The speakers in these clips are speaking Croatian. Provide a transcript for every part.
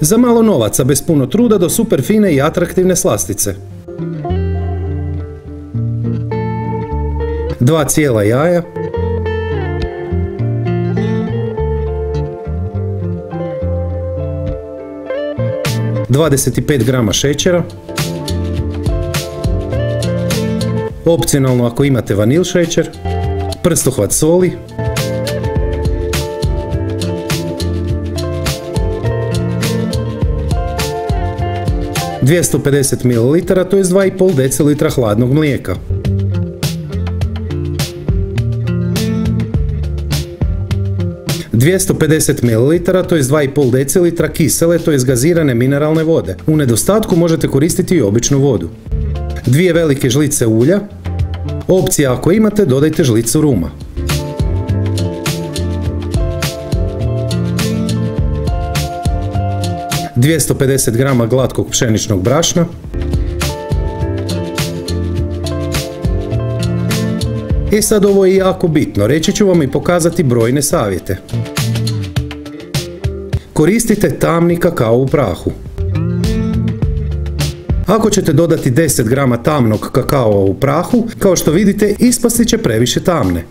Za malo novaca, bez puno truda, do super fine i atraktivne slastice. 2 cijela jaja, 25 grama šećera, opcionalno ako imate vanil šećer, prstohvat soli, 250 ml, to je 2,5 decilitra hladnog mlijeka. ...250 ml, to je 2,5 decilitra kisele, to je gazirane mineralne vode. U nedostatku možete koristiti i običnu vodu. 2 velike žlice ulja. Opcija ako imate, dodajte žlicu ruma. – 250 grama glatkog pšeničnog brašna. I sad ovo je jako bitno, reći ću vam i pokazati brojne savjete. Koristite tamni kakao u prahu. Ako ćete dodati 10 grama tamnog kakao u prahu, kao što vidite, ispasti će previše tamne.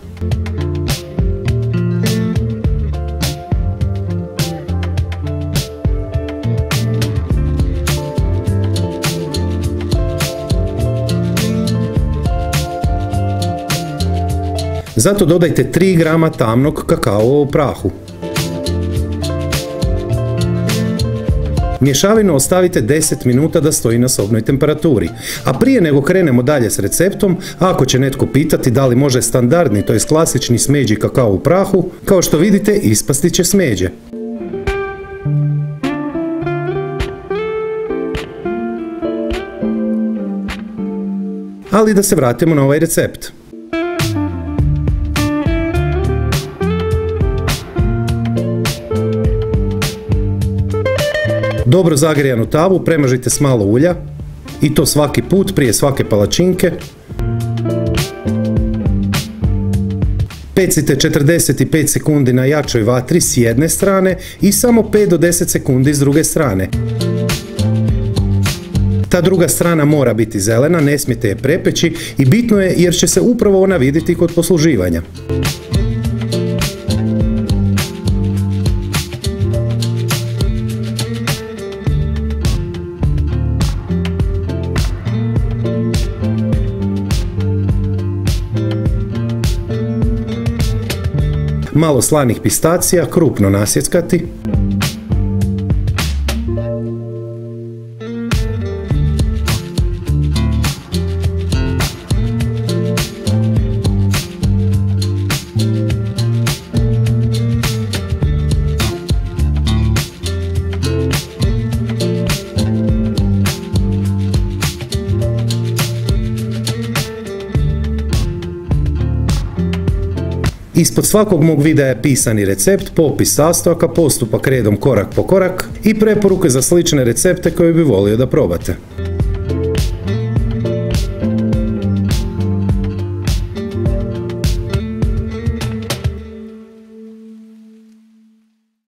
Zato dodajte 3 grama tamnog kakao u prahu. Mješavinu ostavite 10 minuta da stoji na sobnoj temperaturi. A prije nego krenemo dalje s receptom, ako će netko pitati da li može standardni, to jest klasični smeđi kakao u prahu, kao što vidite, ispasti će smeđe. Ali da se vratimo na ovaj recept. Dobro zagrijanu tavu premažite s malo ulja, i to svaki put prije svake palačinke. Pecite 45 sekundi na jačoj vatri s jedne strane i samo 5 do 10 sekundi s druge strane. Ta druga strana mora biti zelena, ne smijete je prepeći i bitno je jer će se upravo ona vidjeti kod posluživanja. Malo slanih pistacija, krupno nasjeckati. Ispod svakog mog videa je pisani recept, popis sastojaka, postupak redom korak po korak i preporuke za slične recepte koje bi volio da probate.